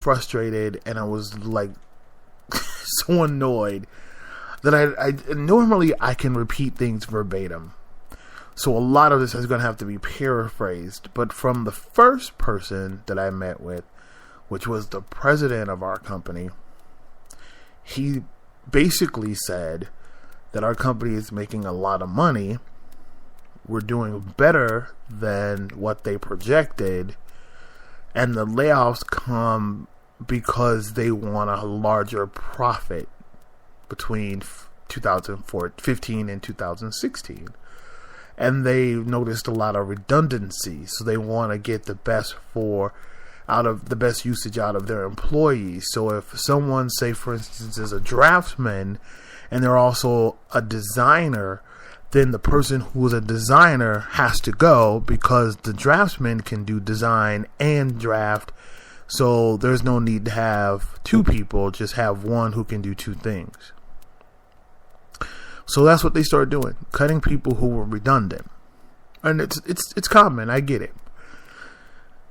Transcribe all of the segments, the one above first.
frustrated and I was like so annoyed that I normally I can repeat things verbatim. So a lot of this is going to have to be paraphrased. But from the first person that I met with, which was the president of our company, he basically said that our company is making a lot of money. We're doing better than what they projected. And the layoffs come because they want a larger profit between 2015 and 2016. And they noticed a lot of redundancy, so they want to get the best usage out of their employees. So if someone, say for instance, is a draftsman and they're also a designer, then the person who is a designer has to go because the draftsman can do design and draft. So there's no need to have two people, just have one who can do two things. So that's what they started doing, cutting people who were redundant. And it's common, I get it.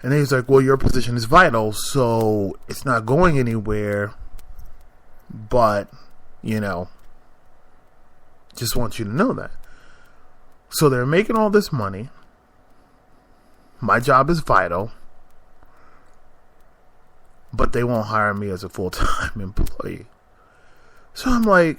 And he's like, well, your position is vital, so it's not going anywhere, but, just want you to know that. So they're making all this money. My job is vital, but they won't hire me as a full-time employee. So I'm like,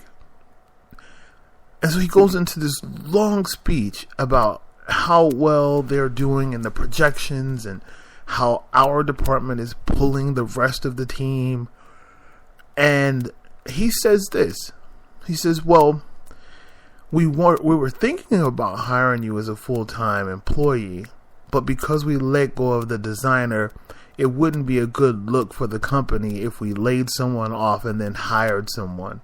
and so he goes into this long speech about how well they're doing in the projections and how our department is pulling the rest of the team. And he says this. He says, well, we were thinking about hiring you as a full-time employee, but because we let go of the designer, it wouldn't be a good look for the company if we laid someone off and then hired someone.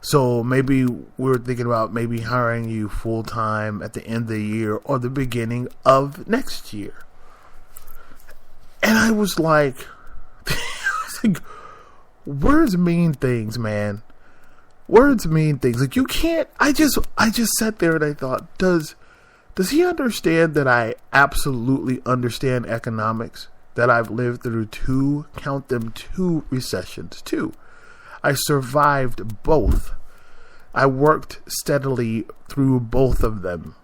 So maybe we're thinking about maybe hiring you full-time at the end of the year or the beginning of next year. And I was like, words mean things, man. Words mean things. Like, you can't, I just sat there and I thought, does he understand that I absolutely understand economics? That I've lived through two recessions, two. I survived both. I worked steadily through both of them.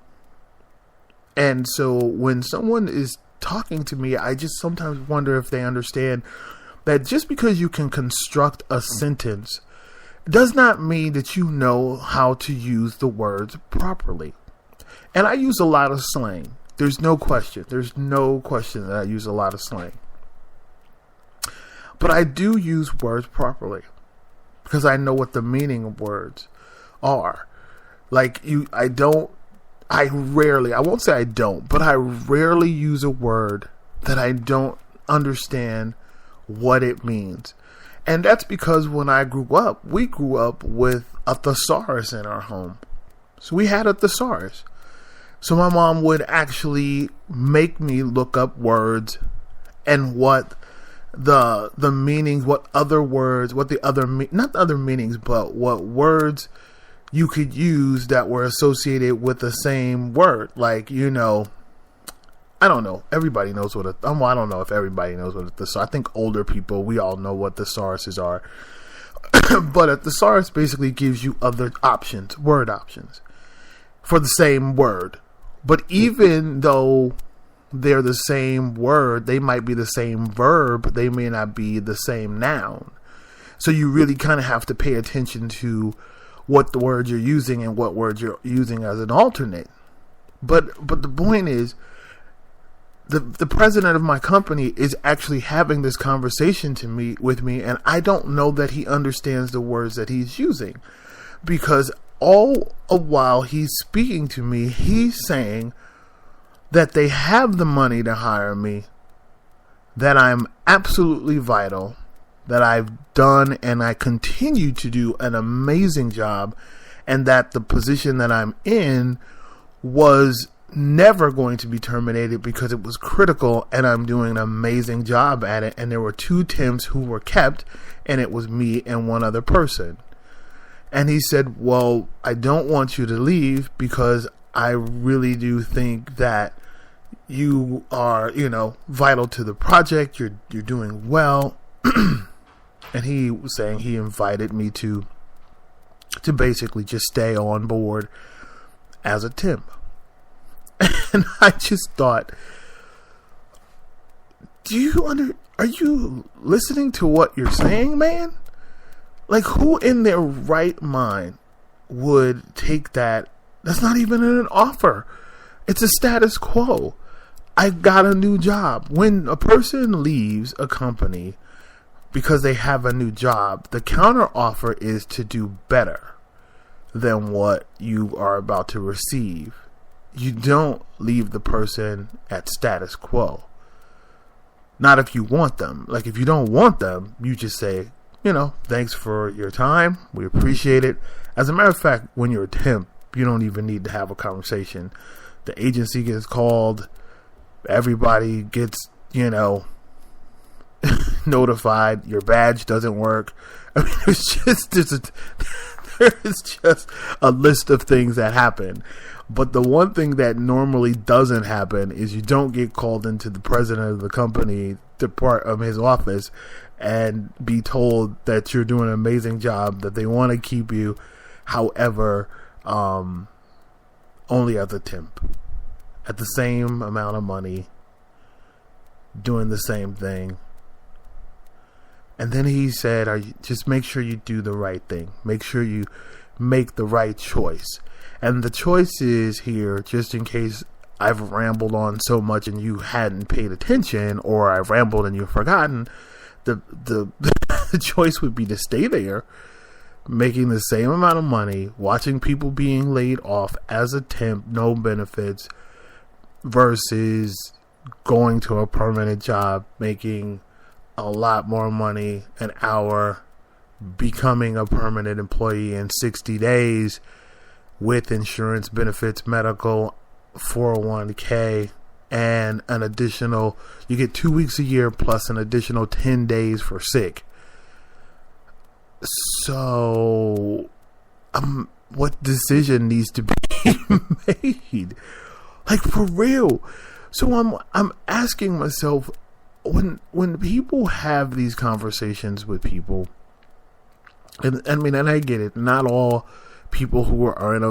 And so when someone is talking to me, I just sometimes wonder if they understand that just because you can construct a sentence does not mean that you know how to use the words properly. And I use a lot of slang. There's no question. There's no question that I use a lot of slang. But I do use words properly because I know what the meaning of words are. Like, I won't say I don't, but I rarely use a word that I don't understand what it means. And that's because when I grew up, we grew up with a thesaurus in our home. So we had a thesaurus. So my mom would actually make me look up words and what the meanings, what other words, what the other, not the other meanings, but what words you could use that were associated with the same word. Like, I don't know. Everybody knows what I don't know if everybody knows what a thesaurus. I think older people, we all know what thesauruses are. But a thesaurus basically gives you other options, word options, for the same word. But even though they're the same word, they might be the same verb, they may not be the same noun. So you really kind of have to pay attention to what the words you're using and what words you're using as an alternate. But the point is, the president of my company is actually having this conversation with me, and I don't know that he understands the words that he's using, because all a while he's speaking to me, he's saying that they have the money to hire me, that I'm absolutely vital, that I've done and I continue to do an amazing job, and that the position that I'm in was never going to be terminated because it was critical and I'm doing an amazing job at it. And there were two temps who were kept, and it was me and one other person. And he said, well, I don't want you to leave because I really do think that you are, vital to the project. You're doing well. And he was saying he invited me to basically just stay on board as a temp. And I just thought, are you listening to what you're saying, man? Like, who in their right mind would take that? That's not even an offer. It's a status quo. I got a new job. When a person leaves a company because they have a new job, the counter offer is to do better than what you are about to receive. You don't leave the person at status quo. Not if you want them. Like, if you don't want them, you just say, thanks for your time. We appreciate it. As a matter of fact, when you're a temp, you don't even need to have a conversation. The agency gets called. Everybody gets, notified. Your badge doesn't work. I mean, there is just a list of things that happen. But the one thing that normally doesn't happen is you don't get called into the president of the company his office and be told that you're doing an amazing job, that they want to keep you. However, only as a temp, at the same amount of money, doing the same thing. And then he said, just make sure you do the right thing. Make sure you make the right choice. And the choice is here, just in case I've rambled on so much and you hadn't paid attention, or I've rambled and you've forgotten, the choice would be to stay there, making the same amount of money, watching people being laid off as a temp, no benefits, versus going to a permanent job, making a lot more money an hour, becoming a permanent employee in 60 days with insurance benefits, medical, 401k, and an additional, you get 2 weeks a year plus an additional 10 days for sick. So, what decision needs to be made? Like, for real. So I'm asking myself, when people have these conversations with people, and I get it, not all people who are in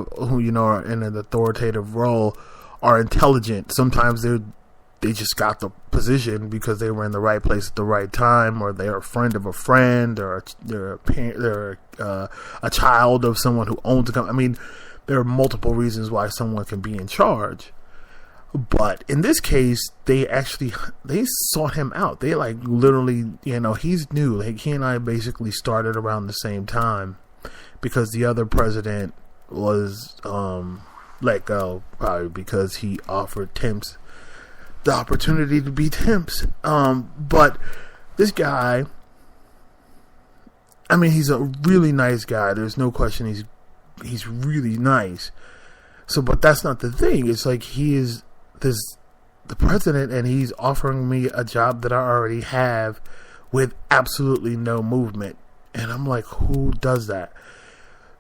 an authoritative role are intelligent. Sometimes they just got the position because they were in the right place at the right time, or they're a friend of a friend, or they're a child of someone who owns a company. I mean, there are multiple reasons why someone can be in charge. But in this case, they sought him out. They literally, he's new. Like, he and I basically started around the same time, because the other president was let go, probably because he offered temps the opportunity to be temps. But this guy, I mean, he's a really nice guy. There's no question he's really nice. So, but that's not the thing. It's like he is the president, and he's offering me a job that I already have with absolutely no movement. And I'm like, who does that?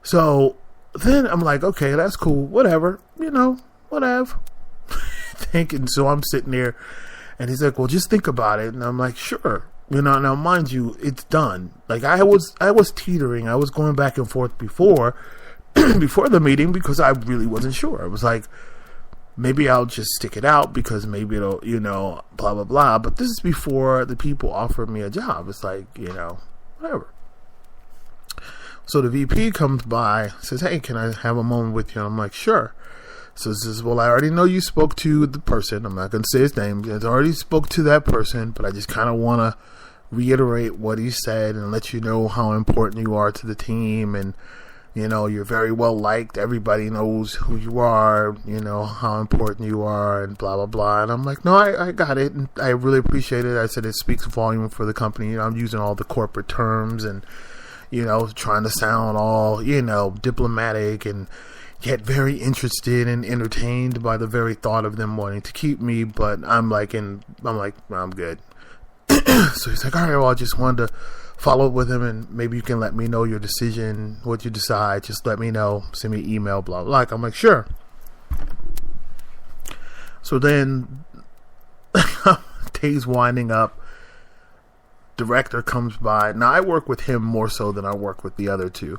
So then I'm like, okay, that's cool. Whatever. Whatever. Thinking. So I'm sitting there, and he's like, well, just think about it. And I'm like, sure. Now mind you, it's done. Like, I was teetering. I was going back and forth before the meeting, because I really wasn't sure. I was like, maybe I'll just stick it out because maybe it'll, blah, blah, blah. But this is before the people offered me a job. It's like, whatever. So the VP comes by, says, hey, can I have a moment with you? And I'm like, sure. So he says, well, I already know you spoke to the person. I'm not going to say his name. I already spoke to that person, but I just kind of want to reiterate what he said and let you know how important you are to the team. And, you're very well liked. Everybody knows who you are, how important you are, and blah, blah, blah. And I'm like, no, I got it. And I really appreciate it. I said, it speaks volume for the company. I'm using all the corporate terms and, trying to sound all, diplomatic, and yet very interested and entertained by the very thought of them wanting to keep me. But I'm like, I'm good. So he's like, all right, well, I just wanted to follow up with him, and maybe you can let me know your decision, what you decide. Just let me know, send me an email, blah, blah, blah. I'm like, sure. So then day's winding up, director comes by. Now, I work with him more so than I work with the other two,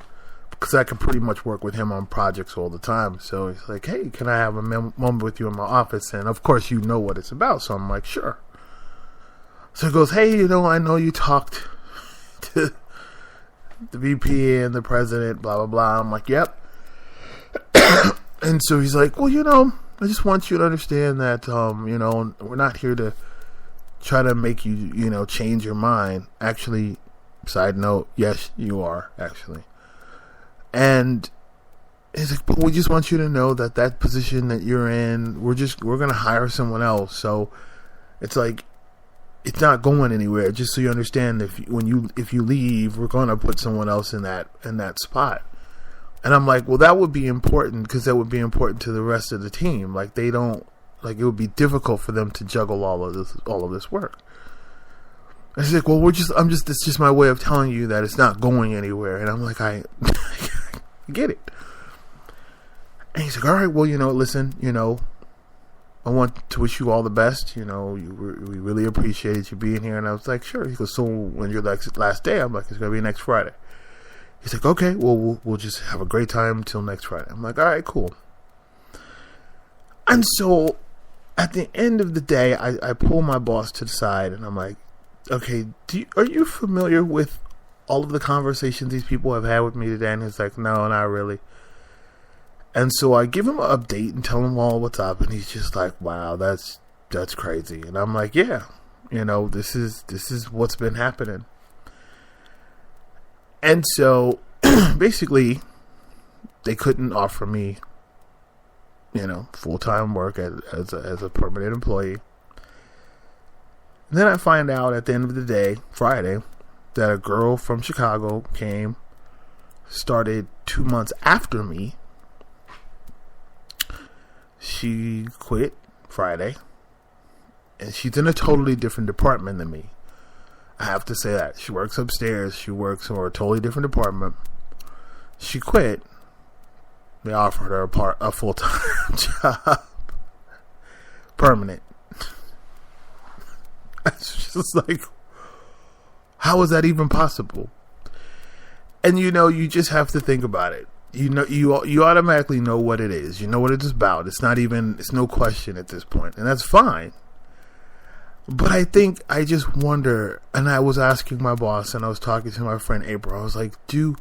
because I can pretty much work with him on projects all the time. So he's like, hey, can I have a moment with you in my office? And of course, you know what it's about. So I'm like, sure. So he goes, hey, I know you talked to the VP and the president, blah, blah, blah. I'm like, yep. And so he's like, well, I just want you to understand that, we're not here to try to make you, change your mind. Actually, side note, yes, you are, actually. And he's like, but we just want you to know that position that you're in, we're going to hire someone else. So it's like, it's not going anywhere. Just so you understand, if you leave, we're going to put someone else in that spot. And I'm like, well, that would be important, because that would be important to the rest of the team. Like, it would be difficult for them to juggle all of this work. And he's like, well, it's just my way of telling you that it's not going anywhere. And I'm like, I get it. And he's like, all right, well, listen, I want to wish you all the best. We really appreciate you being here. And I was like, sure. He goes, so when's your last day? I'm like, it's going to be next Friday. He's like, okay, well, we'll just have a great time until next Friday. I'm like, all right, cool. And so at the end of the day, I pull my boss to the side and I'm like, okay, are you familiar with all of the conversations these people have had with me today? And he's like, no, not really. And so I give him an update and tell him all what's up. And he's just like, wow, that's crazy. And I'm like, yeah, this is what's been happening. And so, basically, they couldn't offer me, full-time work as a permanent employee. And then I find out at the end of the day, Friday, that a girl from Chicago started 2 months after me. She quit Friday, and she's in a totally different department than me. I have to say that. She works upstairs. She works for a totally different department. She quit. They offered her a full-time job. Permanent. It's just like, how is that even possible? And you just have to think about it. You automatically know what it is. You know what it's about. It's no question at this point. And that's fine. But I just wonder, and I was asking my boss, and I was talking to my friend April, I was like, do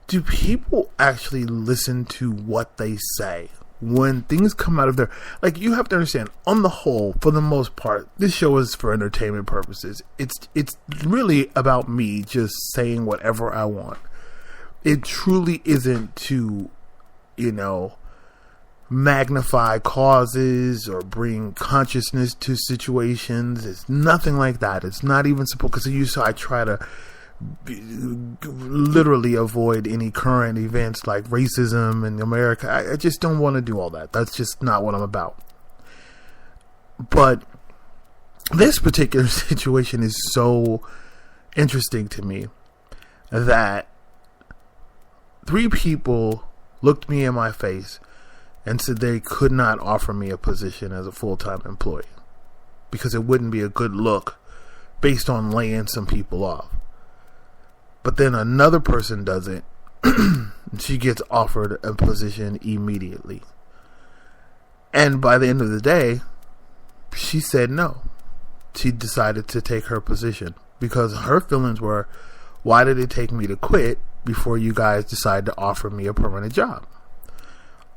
people actually listen to what they say when things come out of their, like, you have to understand, on the whole, for the most part, this show is for entertainment purposes. It's really about me just saying whatever I want. It truly isn't to, magnify causes or bring consciousness to situations. It's nothing like that. It's not even supposed, because I try to literally avoid any current events like racism in America. I just don't want to do all that. That's just not what I'm about. But this particular situation is so interesting to me that 3 people looked me in my face and said they could not offer me a position as a full-time employee because it wouldn't be a good look based on laying some people off. But then another person does it, and she gets offered a position immediately. And by the end of the day, she said no. She decided to take her position because her feelings were, why did it take me to quit before you guys decide to offer me a permanent job?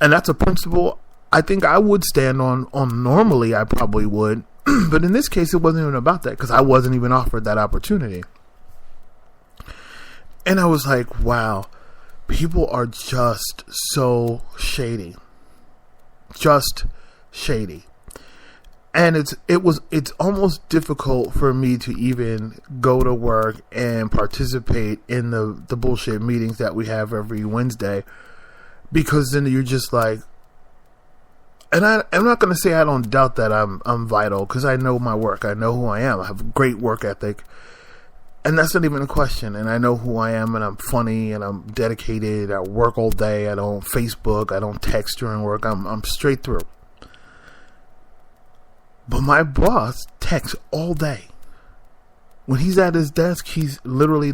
And that's a principle I think I would stand on normally. I probably would. But in this case, it wasn't even about that because I wasn't even offered that opportunity. And I was like, wow, people are just so shady. Just shady. And it's almost difficult for me to even go to work and participate in the bullshit meetings that we have every Wednesday. Because then you're just like, and I'm not going to say I don't doubt that I'm vital, because I know my work. I know who I am. I have a great work ethic. And that's not even a question. And I know who I am, and I'm funny, and I'm dedicated. I work all day. I don't Facebook. I don't text during work. I'm straight through. But my boss texts all day. When he's at his desk, he's literally